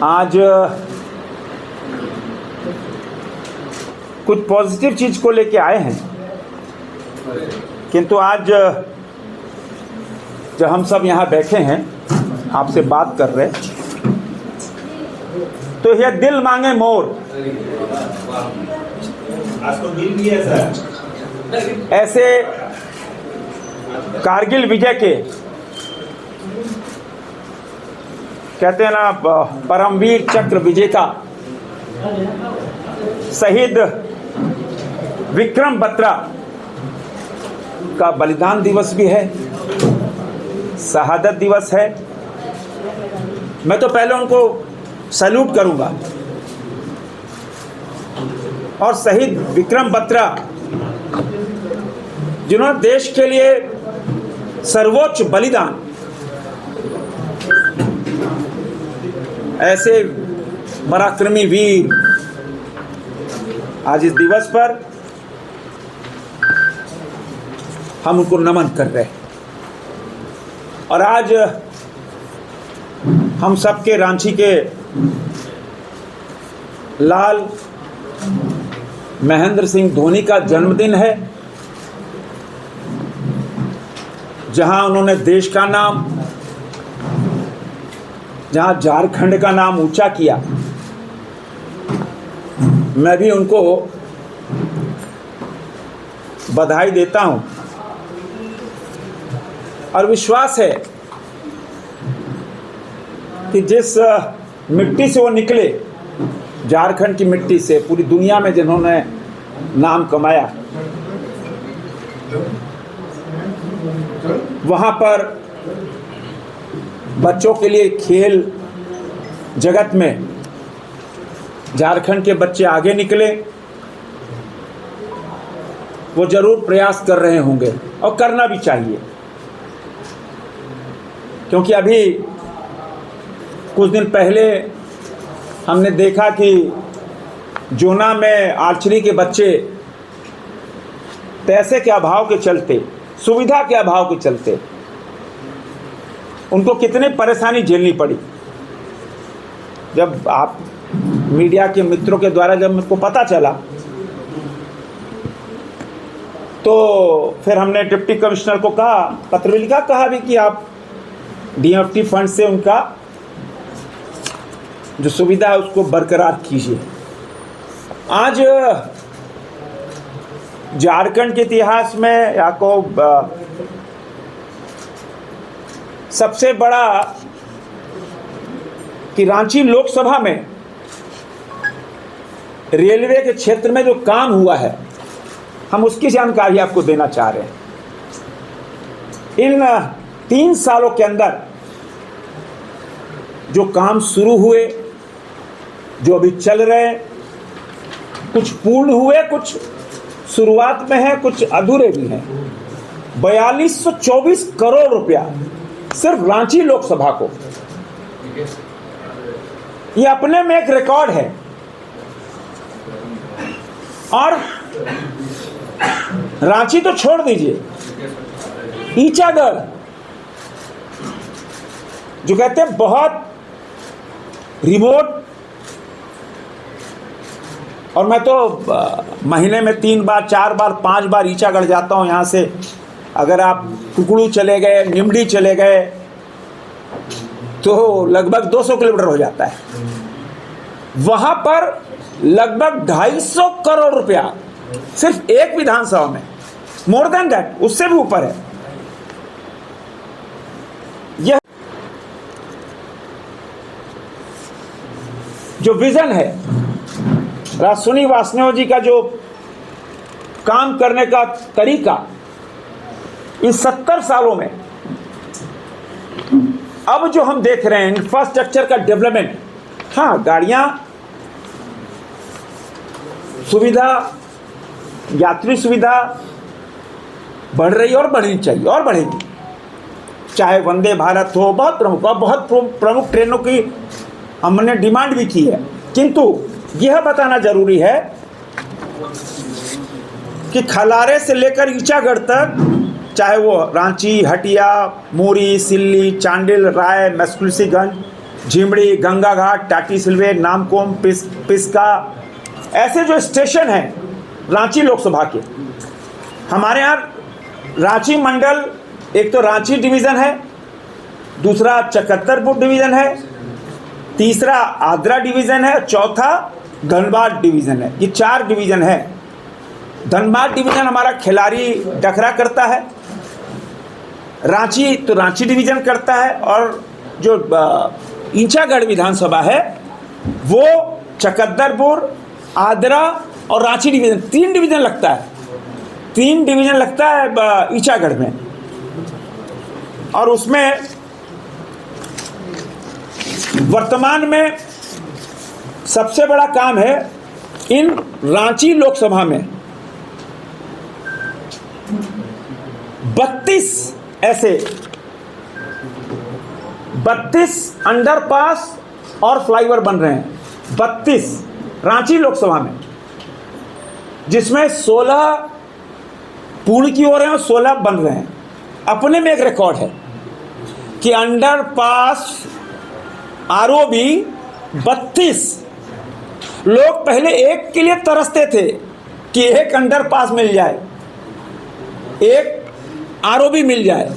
आज कुछ पॉजिटिव चीज को लेके आए हैं, किंतु आज जब हम सब यहाँ बैठे हैं आपसे बात कर रहे, तो यह दिल मांगे मोर, ऐसे कारगिल विजय के कहते हैं ना, परमवीर चक्र विजेता शहीद विक्रम बत्रा का बलिदान दिवस भी है, शहादत दिवस है। मैं तो पहले उनको सैल्यूट करूंगा। और शहीद विक्रम बत्रा जिन्होंने देश के लिए सर्वोच्च बलिदान, ऐसे पराक्रमी वीर, आज इस दिवस पर हम उनको नमन कर रहे हैं। और आज हम सबके रांची के लाल महेंद्र सिंह धोनी का जन्मदिन है, जहां उन्होंने देश का नाम, जहां झारखंड का नाम ऊंचा किया। मैं भी उनको बधाई देता हूं और विश्वास है कि जिस मिट्टी से वो निकले, झारखंड की मिट्टी से, पूरी दुनिया में जिन्होंने नाम कमाया, वहां पर बच्चों के लिए खेल जगत में झारखंड के बच्चे आगे निकले, वो जरूर प्रयास कर रहे होंगे और करना भी चाहिए। क्योंकि अभी कुछ दिन पहले हमने देखा कि जोना में आर्चरी के बच्चे पैसे के अभाव के चलते, सुविधा के अभाव के चलते उनको कितने परेशानी झेलनी पड़ी। जब आप मीडिया के मित्रों के द्वारा जब मुझको पता चला, तो फिर हमने डिप्टी कमिश्नर को कहा, पत्र भी लिखा, कहा भी कि आप डीएफटी फंड से उनका जो सुविधा है उसको बरकरार कीजिए। आज झारखंड के इतिहास में याकूब सबसे बड़ा कि रांची लोकसभा में रेलवे के क्षेत्र में जो काम हुआ है, हम उसकी जानकारी आपको देना चाह रहे हैं। इन 3 सालों के अंदर जो काम शुरू हुए, जो अभी चल रहे हैं, कुछ पूर्ण हुए, कुछ शुरुआत में है, कुछ अधूरे भी हैं। 4224 करोड़ रुपया सिर्फ रांची लोकसभा को, ये अपने में एक रिकॉर्ड है। और रांची तो छोड़ दीजिए, ईचागढ़ जो कहते हैं बहुत रिमोट, और मैं तो महीने में 3 बार 4 बार 5 बार ईचागढ़ जाता हूं। यहां से अगर आप कुकड़ू चले गए, निमडी चले गए, तो लगभग 200 किलोमीटर हो जाता है। वहां पर लगभग 250 करोड़ रुपया सिर्फ एक विधानसभा में, मोर देन दैट, उससे भी ऊपर है। यह जो विजन है राजसुनी वासनियों जी का, जो काम करने का तरीका इस 70 सालों में, अब जो हम देख रहे हैं इंफ्रास्ट्रक्चर का डेवलपमेंट, हाँ गाड़ियां, सुविधा, यात्री सुविधा बढ़ रही है और बढ़नी चाहिए और बढ़ेगी। चाहे वंदे भारत हो, बहुत प्रमुख ट्रेनों की हमने डिमांड भी की है, किंतु यह बताना जरूरी है कि खलारे से लेकर ईचागढ़ तक चाहे वो रांची, हटिया, मूरी, सिल्ली, चांडिल, राय, मेस्कुलसीगंज, झिमड़ी, गंगा घाट, टाटी सिलवे, नामकोम, पिस्का, ऐसे जो स्टेशन हैं रांची लोकसभा के, हमारे यहाँ रांची मंडल, एक तो रांची डिवीज़न है, दूसरा चकत्तरपुर डिवीज़न है, तीसरा आद्रा डिवीज़न है, चौथा धनबाद डिवीज़न है। ये 4 डिवीज़न है। धनबाद डिवीज़न हमारा खिलाड़ी डकरा करता है, रांची तो रांची डिवीज़न करता है, और जो ईंचागढ़ विधानसभा है वो चकत्तरपुर, आद्रा और रांची डिवीज़न, 3 डिवीज़न लगता है। 3 डिवीज़न लगता है ईंचागढ़ में, और उसमें वर्तमान में सबसे बड़ा काम है इन रांची लोकसभा में 32 अंडरपास और फ्लाईओवर बन रहे हैं। 32 रांची लोकसभा में, जिसमें 16 पूर्ण की हो रहे हैं और 16 बन रहे हैं। अपने में एक रिकॉर्ड है कि अंडरपास आरओबी 32। लोग पहले एक के लिए तरसते थे कि एक अंडरपास मिल जाए, एक आरओबी मिल जाए,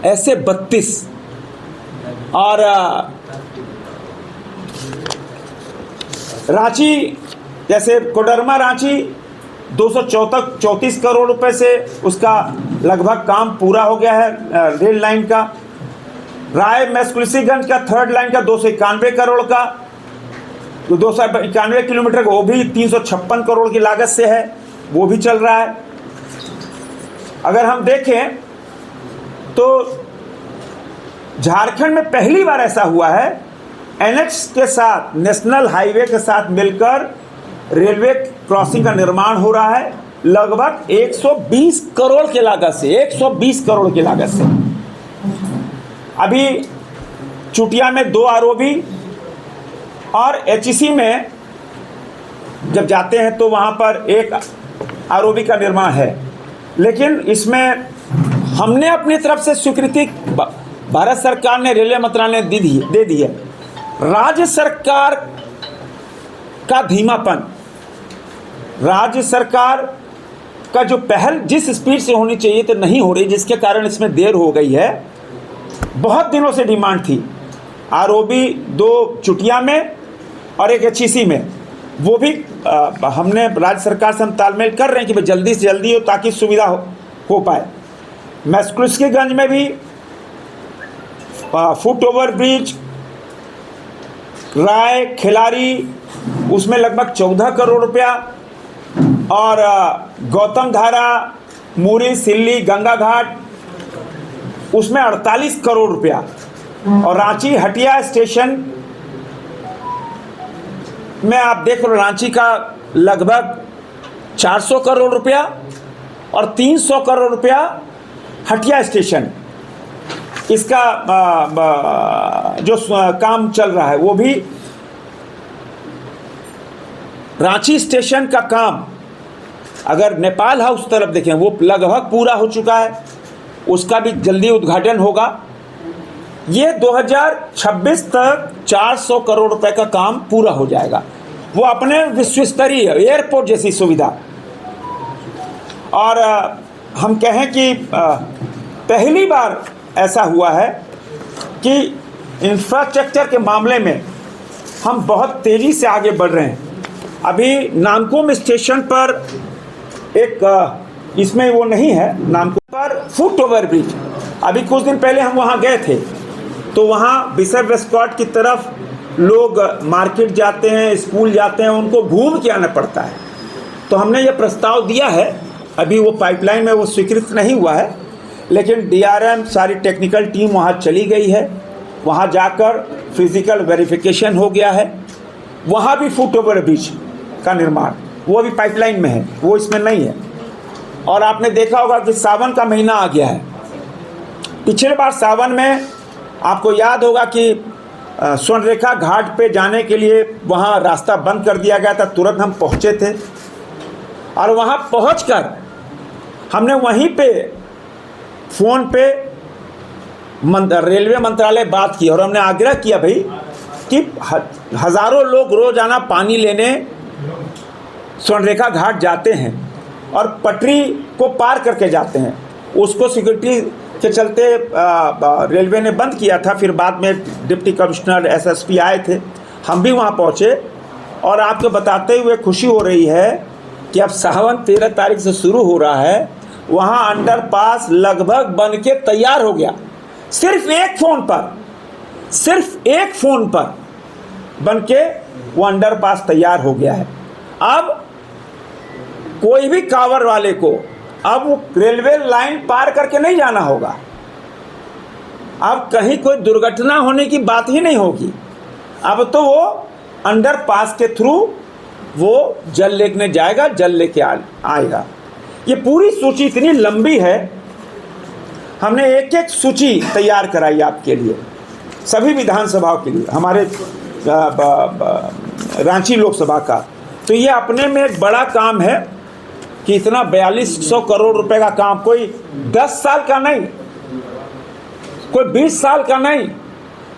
ऐसे 32। और रांची, जैसे कोडरमा रांची 234 करोड़ रुपए से उसका लगभग काम पूरा हो गया है रेल लाइन का। राय मेस्कुलसीगंज का 3rd लाइन का 291 करोड़ का, 291 किलोमीटर का, वो भी 356 करोड़ की लागत से है, वो भी चल रहा है। अगर हम देखें तो झारखंड में पहली बार ऐसा हुआ है, एनएच के साथ, नेशनल हाईवे के साथ मिलकर रेलवे क्रॉसिंग का निर्माण हो रहा है, लगभग 120 करोड़ की लागत से, 120 करोड़ की लागत से। अभी चुटिया में 2 आरओबी और एचईसी में जब जाते हैं तो वहाँ पर एक आरओबी का निर्माण है, लेकिन इसमें हमने अपनी तरफ से स्वीकृति भारत सरकार ने, रेलवे मंत्रालय ने दे दी है। राज्य सरकार का धीमापन, राज्य सरकार का जो पहल जिस स्पीड से होनी चाहिए तो नहीं हो रही, जिसके कारण इसमें देर हो गई है। बहुत दिनों से डिमांड थी आरओबी 2 चुटिया में और एक एचईसी में, वो भी हमने राज्य सरकार से हम तालमेल कर रहे हैं कि भाई जल्दी से जल्दी हो ताकि सुविधा हो पाए। मेस्कुलसीगंज में भी फुट ओवर ब्रिज, राय, खिलाड़ी, उसमें लगभग 14 करोड़ रुपया, और गौतम धारा, मूरी, सिल्ली, गंगा घाट, उसमें 48 करोड़ रुपया, और रांची हटिया स्टेशन में आप देख लो, रांची का लगभग 400 करोड़ रुपया और 300 करोड़ रुपया हटिया स्टेशन, इसका जो काम चल रहा है वो भी। रांची स्टेशन का काम अगर नेपाल हाउस तरफ देखें वो लगभग पूरा हो चुका है, उसका भी जल्दी उद्घाटन होगा। ये 2026 तक 400 करोड़ रुपए का काम पूरा हो जाएगा। वो अपने विश्व स्तरीय एयरपोर्ट जैसी सुविधा, और हम कहें कि पहली बार ऐसा हुआ है कि इंफ्रास्ट्रक्चर के मामले में हम बहुत तेज़ी से आगे बढ़ रहे हैं। अभी नामकोम स्टेशन पर एक इसमें वो नहीं है, नामकोम पर फुट ओवर ब्रिज, अभी कुछ दिन पहले हम वहाँ गए थे तो वहाँ बिशप वेस्टकॉट की तरफ लोग मार्केट जाते हैं, स्कूल जाते हैं, उनको घूम के आना पड़ता है। तो हमने ये प्रस्ताव दिया है, अभी वो पाइपलाइन में वो स्वीकृत नहीं हुआ है, लेकिन डीआरएम सारी टेक्निकल टीम वहाँ चली गई है, वहाँ जाकर फिजिकल वेरिफिकेशन हो गया है। वहाँ भी फुट ओवर ब्रिज का निर्माण, वो अभी पाइपलाइन में है, वो इसमें नहीं है। और आपने देखा होगा कि सावन का महीना आ गया है। पिछले बार सावन में आपको याद होगा कि स्वर्णरेखा घाट पे जाने के लिए वहाँ रास्ता बंद कर दिया गया था, तुरंत हम पहुँचे थे और वहाँ पहुँचकर हमने वहीं पे फ़ोन पे रेलवे मंत्रालय बात की और हमने आग्रह किया भाई कि हज़ारों लोग रोज़ाना पानी लेने स्वर्णरेखा घाट जाते हैं और पटरी को पार करके जाते हैं, उसको सिक्योरिटी के चलते रेलवे ने बंद किया था। फिर बाद में डिप्टी कमिश्नर एसएसपी आए थे, हम भी वहाँ पहुँचे और आपको बताते हुए खुशी हो रही है कि अब सावन 13 तारीख से शुरू हो रहा है। वहाँ अंडरपास लगभग बन के तैयार हो गया। सिर्फ एक फ़ोन पर बन के वो अंडरपास तैयार हो गया है। अब कोई भी कांवड़ वाले को अब रेलवे लाइन पार करके नहीं जाना होगा। अब कहीं कोई दुर्घटना होने की बात ही नहीं होगी। अब तो वो अंडरपास के थ्रू वो जल लेने जाएगा, जल लेके आएगा। ये पूरी सूची इतनी लंबी है, हमने एक एक सूची तैयार कराई आपके लिए, सभी विधानसभाओं के लिए, हमारे रांची लोकसभा का। तो ये अपने में एक बड़ा काम है कि इतना 4200 करोड़ रुपए का काम कोई 10 साल का नहीं, कोई 20 साल का नहीं,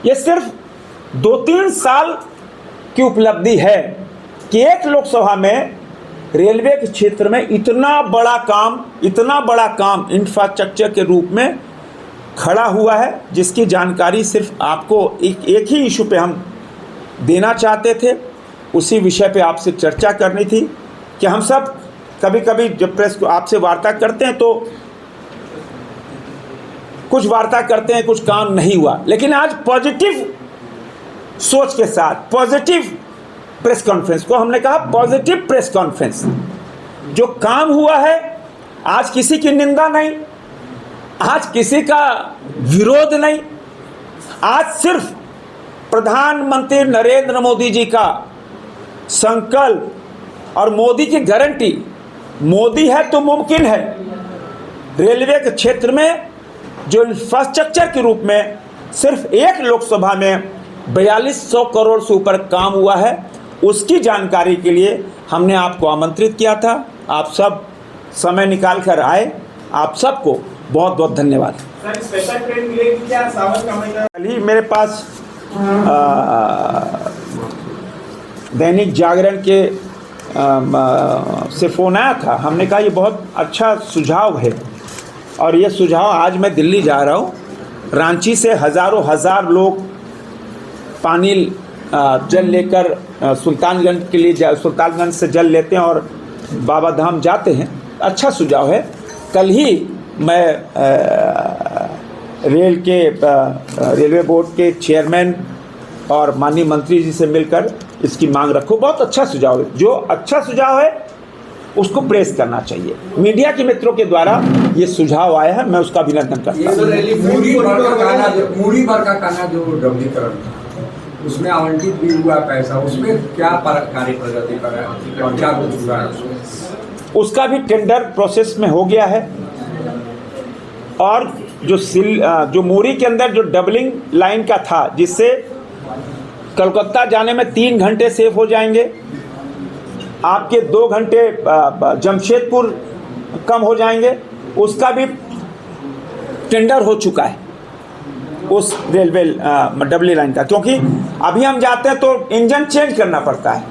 ये सिर्फ 2-3 साल की उपलब्धि है कि एक लोकसभा में रेलवे के क्षेत्र में इतना बड़ा काम इंफ्रास्ट्रक्चर के रूप में खड़ा हुआ है, जिसकी जानकारी सिर्फ आपको एक ही इशू पे हम देना चाहते थे। उसी विषय पे आपसे चर्चा करनी थी कि हम सब कभी कभी जब प्रेस को आपसे वार्ता करते हैं तो कुछ वार्ता करते हैं, कुछ काम नहीं हुआ, लेकिन आज पॉजिटिव सोच के साथ पॉजिटिव प्रेस कॉन्फ्रेंस को हमने कहा पॉजिटिव प्रेस कॉन्फ्रेंस। जो काम हुआ है, आज किसी की निंदा नहीं, आज किसी का विरोध नहीं, आज सिर्फ प्रधानमंत्री नरेंद्र मोदी जी का संकल्प और मोदी की गारंटी, मोदी है तो मुमकिन है। रेलवे के क्षेत्र में जो इंफ्रास्ट्रक्चर के रूप में सिर्फ एक लोकसभा में 4200 करोड़ से ऊपर काम हुआ है, उसकी जानकारी के लिए हमने आपको आमंत्रित किया था। आप सब समय निकाल कर आए, आप सबको बहुत बहुत धन्यवाद। सर, स्पेशल ट्रेन मिलेगी क्या सावन का महीना? कल ही मेरे पास दैनिक जागरण के से फ़ोन आया था। हमने कहा ये बहुत अच्छा सुझाव है और ये सुझाव आज मैं दिल्ली जा रहा हूँ। रांची से हजार लोग पानी जल लेकर सुल्तानगंज के लिए सुल्तानगंज से जल लेते हैं और बाबा धाम जाते हैं। अच्छा सुझाव है। कल ही मैं रेलवे बोर्ड के चेयरमैन और माननीय मंत्री जी से मिलकर इसकी मांग रखो। बहुत अच्छा सुझाव है। जो अच्छा सुझाव है उसको प्रेस करना चाहिए। मीडिया के मित्रों के द्वारा ये सुझाव आया है, मैं उसका अभिनंदन करता हूँ। मूड़ी भर का काना जो डबलीकरण था, उसमें आवंटित भी हुआ पैसा, उसमें क्या कार्य प्रगति कर रहा है और क्या कुछ हुआ है? उसका भी टेंडर प्रोसेस में हो गया है और जो मोरी के अंदर जो डबलिंग लाइन का था, जिससे कलकत्ता जाने में 3 घंटे सेव हो जाएंगे, आपके 2 घंटे जमशेदपुर कम हो जाएंगे, उसका भी टेंडर हो चुका है उस रेलवे डबली लाइन का। क्योंकि अभी हम जाते हैं तो इंजन चेंज करना पड़ता है,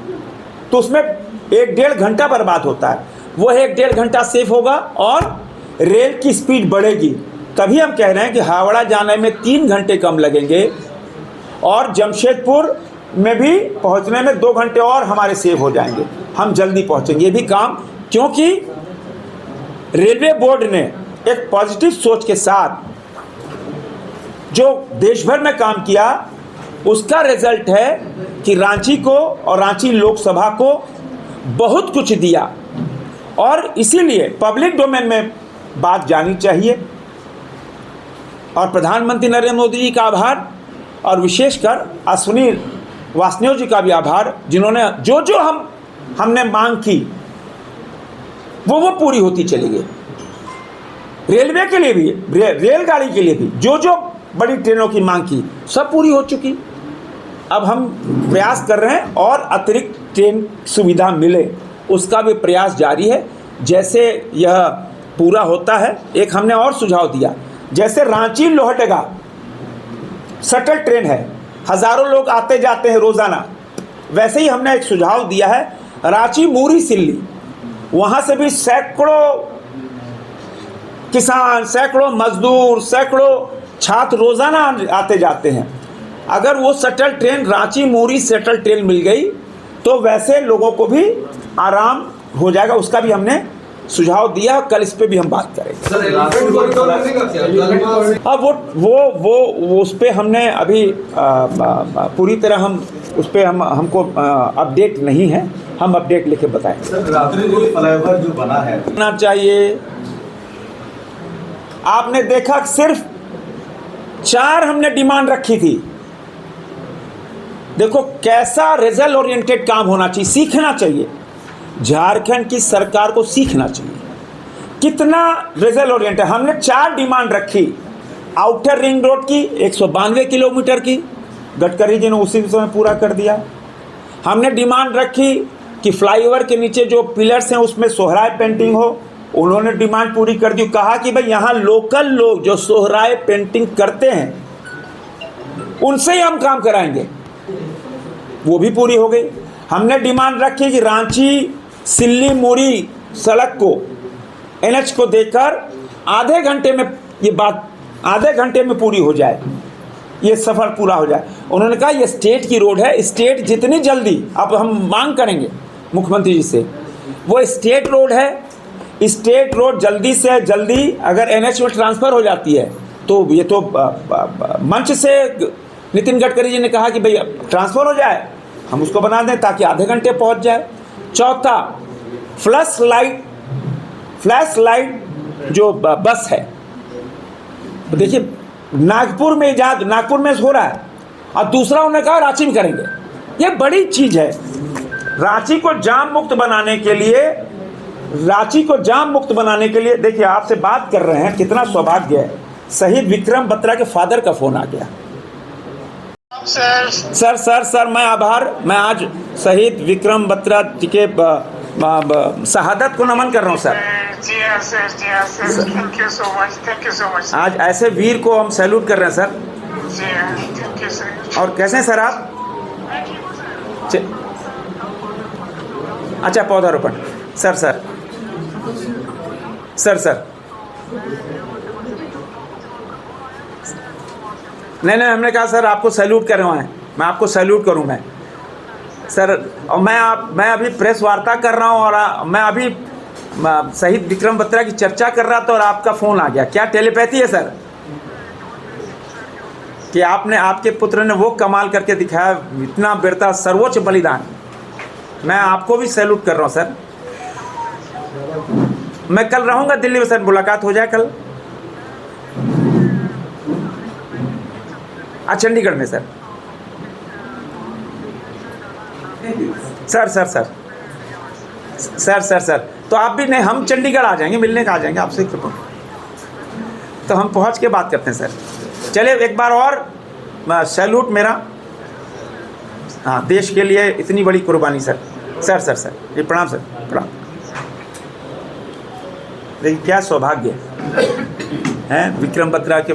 तो उसमें 1-1.5 घंटा बर्बाद होता है। वो 1-1.5 घंटा सेव होगा और रेल की स्पीड बढ़ेगी। तभी हम कह रहे हैं कि हावड़ा जाने में 3 घंटे कम लगेंगे और जमशेदपुर में भी पहुंचने में 2 घंटे और हमारे सेव हो जाएंगे, हम जल्दी पहुंचेंगे। ये भी काम, क्योंकि रेलवे बोर्ड ने एक पॉजिटिव सोच के साथ जो देश भर में काम किया, उसका रिजल्ट है कि रांची को और रांची लोकसभा को बहुत कुछ दिया और इसीलिए पब्लिक डोमेन में बात जानी चाहिए। और प्रधानमंत्री नरेंद्र मोदी जी का आभार और विशेषकर अश्विनी वासनिक जी का भी आभार, जिन्होंने जो हमने मांग की वो पूरी होती चली गई। रेलवे के लिए भी, रेलगाड़ी के लिए भी जो बड़ी ट्रेनों की मांग की सब पूरी हो चुकी। अब हम प्रयास कर रहे हैं और अतिरिक्त ट्रेन सुविधा मिले, उसका भी प्रयास जारी है। जैसे यह पूरा होता है, एक हमने और सुझाव दिया जैसे रांची लोहरदगा शटल ट्रेन है, हजारों लोग आते जाते हैं रोजाना, वैसे ही हमने एक सुझाव दिया है रांची मूरी सिल्ली, वहां से भी सैकड़ों किसान, सैकड़ों मजदूर, सैकड़ों छात्र रोजाना आते जाते हैं। अगर वो शटल ट्रेन रांची मूरी शटल ट्रेन मिल गई तो वैसे लोगों को भी आराम हो जाएगा, उसका भी हमने सुझाव दिया। कल इस पे भी हम बात करेंगे। अब वो उस पे हमने अभी पूरी तरह हम उस पे हमको अपडेट नहीं है, हम अपडेट लेके बताएं। सर रात्रि जो फ्लाईओवर जो बना है ना चाहिए। आपने देखा सिर्फ 4 हमने डिमांड रखी थी। देखो कैसा रिजल्ट ओरिएंटेड काम होना चाहिए, सीखना चाहिए। झारखंड की सरकार को सीखना चाहिए कितना रिजल्ट ओरिएंटेड। हमने 4 डिमांड रखी। आउटर रिंग रोड की 192 किलोमीटर की, गडकरी जी ने उसी समय पूरा कर दिया। हमने डिमांड रखी कि फ्लाईओवर के नीचे जो पिलर्स हैं उसमें सोहराय पेंटिंग हो, उन्होंने डिमांड पूरी कर दी। कहा कि भाई यहाँ लोकल लोग जो सोहराय पेंटिंग करते हैं उनसे ही हम काम कराएंगे, वो भी पूरी हो गई। हमने डिमांड रखी कि रांची सिल्ली मूरी सड़क को NH को देकर आधे घंटे में ये बात आधे घंटे में पूरी हो जाए, ये सफ़र पूरा हो जाए। उन्होंने कहा ये स्टेट की रोड है, स्टेट जितनी जल्दी, अब हम मांग करेंगे मुख्यमंत्री जी से, वो स्टेट रोड है, स्टेट रोड जल्दी से जल्दी अगर NH में ट्रांसफ़र हो जाती है तो ये तो मंच से नितिन गडकरी जी ने कहा कि भाई ट्रांसफ़र हो जाए, हम उसको बना दें ताकि आधे घंटे पहुंच जाए। चौथा, फ्लैश लाइट जो बस है, देखिए नागपुर में हो रहा है, और दूसरा उन्होंने कहा रांची में करेंगे। ये बड़ी चीज़ है। रांची को जाम मुक्त बनाने के लिए देखिए आपसे बात कर रहे हैं, कितना सौभाग्य है। शहीद विक्रम बत्रा के फादर का फोन आ गया। सर मैं आज शहीद विक्रम बत्रा जी के शहादत को नमन कर रहा हूँ sir. Thank you so much. आज ऐसे वीर को हम सैल्यूट कर रहे हैं सर। Thank you sir. और कैसे हैं सर आप? अच्छा, पौधारोपण सर नहीं हमने कहा सर आपको सैल्यूट कर रहे हैं, मैं आपको सैल्यूट करूं मैं सर। और मैं अभी प्रेस वार्ता कर रहा हूं और मैं अभी शहीद विक्रम बत्रा की चर्चा कर रहा था और आपका फ़ोन आ गया। क्या टेलीपैथी है सर कि आपके पुत्र ने वो कमाल करके दिखाया, इतना वीरता, सर्वोच्च बलिदान। मैं आपको भी सैल्यूट कर रहा हूं सर। मैं कल रहूंगा दिल्ली में सर, मुलाकात हो जाए कल। चंडीगढ़ में सर। सर तो आप भी नहीं, हम चंडीगढ़ आ जाएंगे, मिलने का आ जाएंगे आपसे, तो हम पहुंच के बात करते हैं सर। चलिए एक बार और सैल्यूट मेरा, हाँ, देश के लिए इतनी बड़ी कुर्बानी सर। ये प्रणाम सर, प्रणाम। देखिए क्या सौभाग्य है विक्रम बत्रा के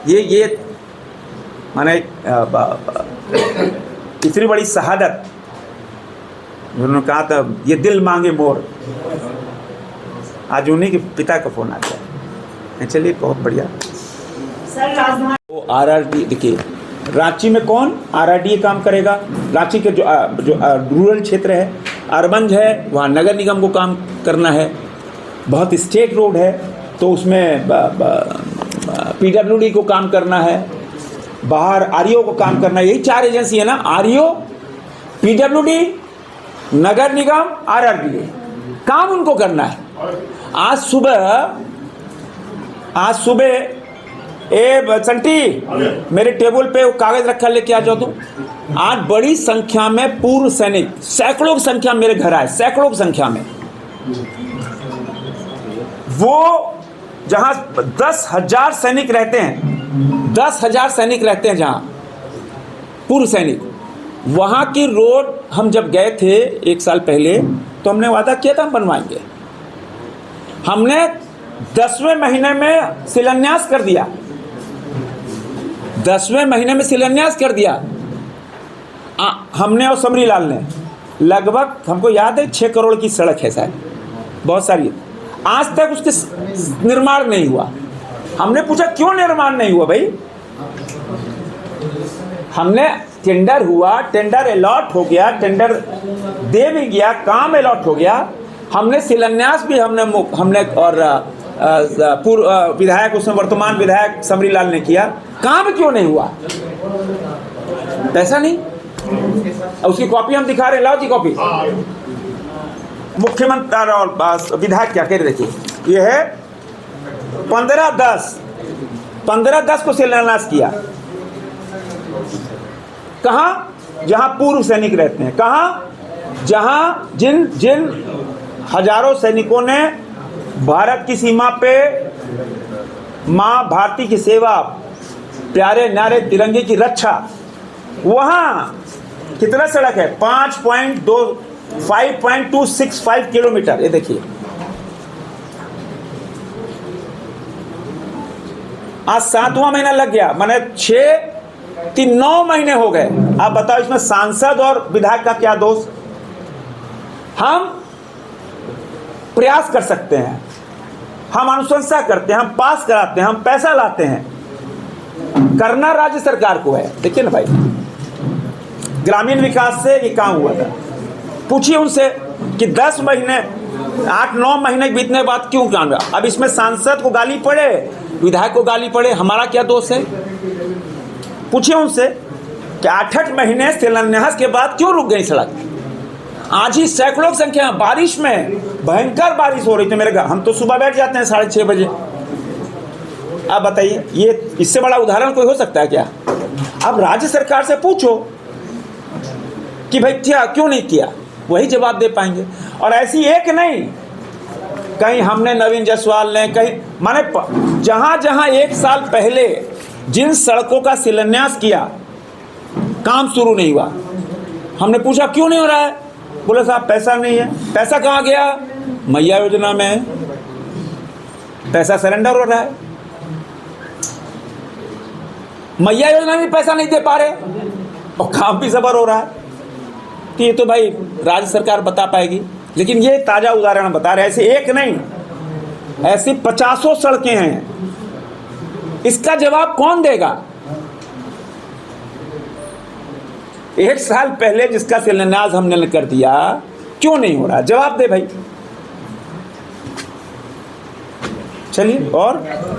ये माने इतनी बड़ी शहादत। उन्होंने कहा था ये दिल मांगे मोर, आज उन्हीं के पिता का फोन आ गया। चलिए बहुत बढ़िया। वो RRD देखिए, रांची में कौन RRD काम करेगा? रांची के जो रूरल क्षेत्र है, अर्बन है, वहाँ नगर निगम को काम करना है। बहुत स्टेट रोड है तो उसमें PWD को काम करना है, बाहर REO को काम करना है। यही 4 एजेंसी है ना, REO, PWD, नगर निगम, RRD, काम उनको करना है। आज सुबह चंटी मेरे टेबल पे वो कागज रखा, लेके आ जाओ। तो आज बड़ी संख्या में पूर्व सैनिक, सैकड़ों की संख्या मेरे घर आए, सैकड़ों की संख्या में। वो जहां 10,000 सैनिक रहते हैं, 10,000 सैनिक रहते हैं जहां पूर्व सैनिक, वहां की रोड हम जब गए थे 1 साल पहले तो हमने वादा किया था हम बनवाएंगे। हमने 10वें महीने में शिलान्यास कर दिया। 10वें महीने में शिलान्यास कर दिया हमने और समरीलाल ने। लगभग हमको याद है 6 करोड़ की सड़क है शायद, बहुत सारी। आज तक उसके निर्माण नहीं हुआ। हमने पूछा क्यों निर्माण नहीं हुआ भाई? हमने टेंडर हुआ, टेंडर अलॉट हो गया, टेंडर दे भी गया, काम अलॉट हो गया, हमने शिलान्यास भी हमने और पूर्व विधायक, उसमें वर्तमान विधायक समरीलाल ने किया, काम क्यों नहीं हुआ? पैसा नहीं। उसकी कॉपी हम दिखा रहे हैं, लाओ जी कॉपी। मुख्यमंत्री और विधायक क्या कह रहे, देखिए ये है 15/10 को शिलान्यास किया। कहाँ? जहां पूर्व सैनिक रहते हैं। कहाँ? जहां जिन हजारों सैनिकों ने भारत की सीमा पे मां भारती की सेवा, प्यारे न्यारे तिरंगे की रक्षा, वहां कितना सड़क है? 5.265 किलोमीटर। ये देखिए, आज 7वां महीना लग गया, माने 9 महीने हो गए। आप बताओ इसमें सांसद और विधायक का क्या दोष? हम प्रयास कर सकते हैं, हम अनुशंसा करते हैं, हम पास कराते हैं, हम पैसा लाते हैं, करना राज्य सरकार को है। देखिए ना भाई, ग्रामीण विकास से ये काम हुआ था। पूछिए उनसे कि 10 महीने 8-9 महीने बीतने के बाद क्यों काम हुआ? अब इसमें सांसद को गाली पड़े, विधायक को गाली पड़े, हमारा क्या दोष है? पूछिए उनसे कि 8-8 महीने शिलान्यास के बाद क्यों रुक गई सड़क? आज ही सैकड़ों की संख्या, बारिश में भयंकर बारिश हो रही थी मेरे घर, हम तो सुबह बैठ जाते हैं 6:30 बजे। अब बताइए, ये इससे बड़ा उदाहरण कोई हो सकता है क्या? अब राज्य सरकार से पूछो कि भाई क्या क्यों नहीं किया, वही जवाब दे पाएंगे। और ऐसी एक नहीं, कहीं हमने नवीन जायसवाल ने, कहीं माने जहां जहां 1 साल पहले जिन सड़कों का शिलान्यास किया, काम शुरू नहीं हुआ। हमने पूछा क्यों नहीं हो रहा है? बोले साहब पैसा नहीं है। पैसा कहाँ गया? मैया योजना में पैसा सरेंडर हो रहा है। मैया योजना में पैसा नहीं दे पा रहे और काम भी जबर हो रहा है। तो ये तो भाई राज्य सरकार बता पाएगी। लेकिन ये ताजा उदाहरण बता रहे, ऐसे एक नहीं, ऐसी 50 सड़कें हैं। इसका जवाब कौन देगा? 1 साल पहले जिसका शिलान्यास हमने कर दिया, क्यों नहीं हो रहा? जवाब दे भाई। चलिए और